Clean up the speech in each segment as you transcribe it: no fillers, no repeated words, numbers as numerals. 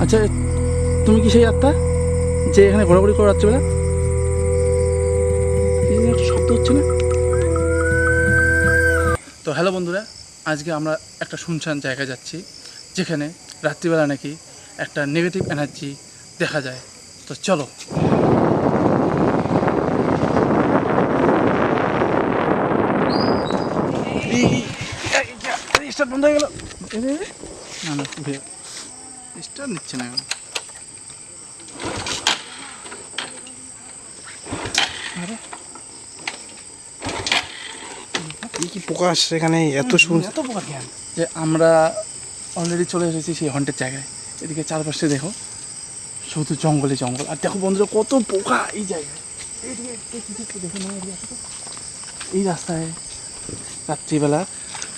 আচ্ছা, তুমি কি সেই আত্মা যে এখানে ঘোরাঘুরি করে রাত্রিবেলা? একটা শব্দ হচ্ছে না তো? হ্যালো বন্ধুরা, আজকে আমরা একটা শুনশান জায়গায় যাচ্ছি যেখানে রাত্রিবেলা নাকি একটা নেগেটিভ এনার্জি দেখা যায়। তো চলো। স্টার্ট বন্ধ হয়ে গেল। না না, স্টার্ট নিচ্ছে না এখন। কি পোকা আসছে এখানে এত শুনছি। এত পোকা কেন? যে আমরা অলরেডি চলে এসেছি সেই হন্টের জায়গায়। এদিকে চারপাশে দেখো শুধু জঙ্গলে জঙ্গল, আর দেখো বন্ধুরা কত পোকা এই জায়গায়। এইদিকে দেখো না, এই রাস্তায় রাত্রিবেলা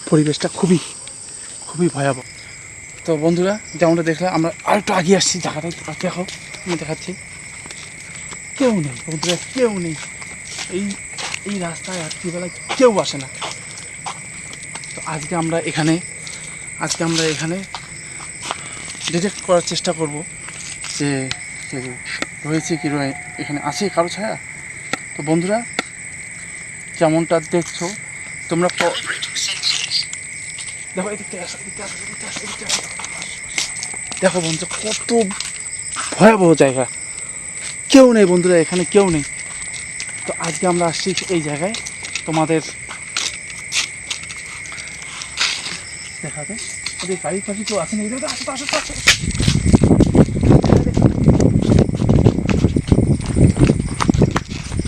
পরিবেশটা খুবই খুবই ভয়াবহ। তো বন্ধুরা, যেমনটা দেখলাম, আমরা আরেকটু আগিয়ে আসছি জায়গাটায়। দেখো, আমি দেখাচ্ছি, কেউ নেই বন্ধুরা, কেউ নেই। এই রাস্তায় রাত্রিবেলায় কেউ আসে না। তো আজকে আমরা এখানে ডিটেক্ট করার চেষ্টা করব যে রয়েছে কি এখানে আছে কারো ছায়া। তো বন্ধুরা, যেমনটা দেখছো তোমরা, দেখো এদিকে আসো, দেখো বন্ধুরা কত ভয়াবহ জায়গা। কেউ নেই বন্ধুরা, এখানে কেউ নেই। তো আজকে আমরা আসছি এই জায়গায় তোমাদের দেখাতে। ওদের গাড়ির পাশে কেউ আসেনি।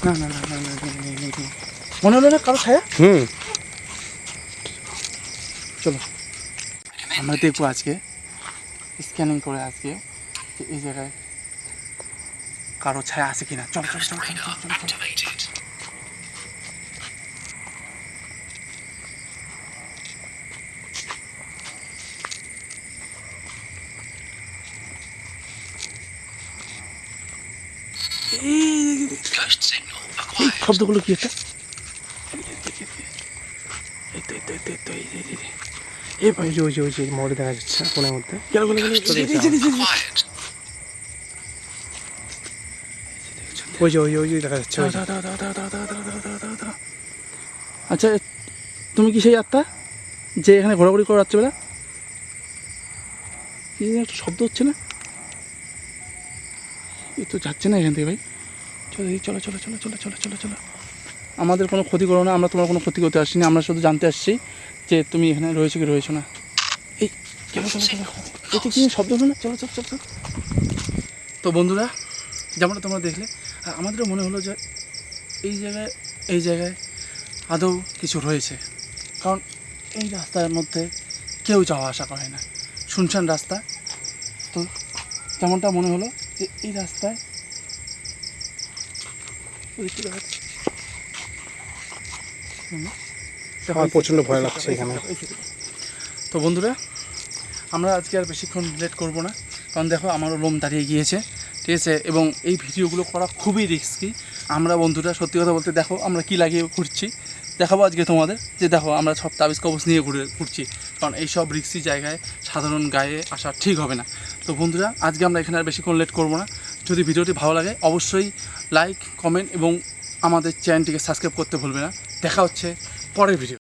না না না না না, মনে হলো না কারো ছায়া। চলো আমরা দেখবো আজকে, স্ক্যানিং করে আজকে যে এই জায়গায় কারো ছায়া আছে কিনা। চলো চলো চলো চলো। এই শব্দগুলো কি একটা? ওই যে মোড়ে দেখা যাচ্ছে কোণের মধ্যে। ওই দেখা যাচ্ছে। আচ্ছা, তুমি কি সেই আত্মা যে এখানে ঘোরাঘুরি করো রাত্রিবেলা? একটা শব্দ হচ্ছে না? এই তো যাচ্ছে না এখান থেকে ভাই। চলো চলো চলো চলো চলো চলো চলো। আমাদের কোনো ক্ষতি করো না, আমরা তোমার কোনো ক্ষতি করতে আসিনি। আমরা শুধু জানতে আসছি যে তুমি এখানে রয়েছো কি রয়েছো না। এই চলো চলো চলো, এতে কি শব্দ হলো না? চলো চলো চলো চলো। তো বন্ধুরা, যেমনটা তোমরা দেখলে, আর আমাদেরও মনে হলো যে এই জায়গায় আদৌ কিছু রয়েছে। কারণ এই রাস্তার মধ্যে কেউ যাওয়া আসা করে না, শুনশান রাস্তা। তো যেমনটা মনে হলো যে এই রাস্তায় প্রচণ্ড ভয় লাগছে এখানে। তো বন্ধুরা, আমরা আজকে আর বেশিক্ষণ লেট করব না, কারণ দেখো আমারও লোম দাঁড়িয়ে গিয়েছে, ঠিক আছে। এবং এই ভিডিওগুলো করা খুবই রিস্কি। আমরা বন্ধুরা সত্যি কথা বলতে, দেখো আমরা কি লাগিয়ে ঘুরছি, দেখাবো আজকে তোমাদের যে দেখো আমরা সব তাবিজ কবজ নিয়ে ঘুরছি। কারণ এইসব রিস্কি জায়গায় সাধারণ গায়ে আসা ঠিক হবে না। তো বন্ধুরা, আজকে আমরা এখানে আর বেশিক্ষণ লেট করব না। যদি ভিডিওটি ভালো লাগে অবশ্যই লাইক, কমেন্ট এবং আমাদের চ্যানেলটিকে সাবস্ক্রাইব করতে ভুলবে না। দেখা হচ্ছে পরের ভিডিও।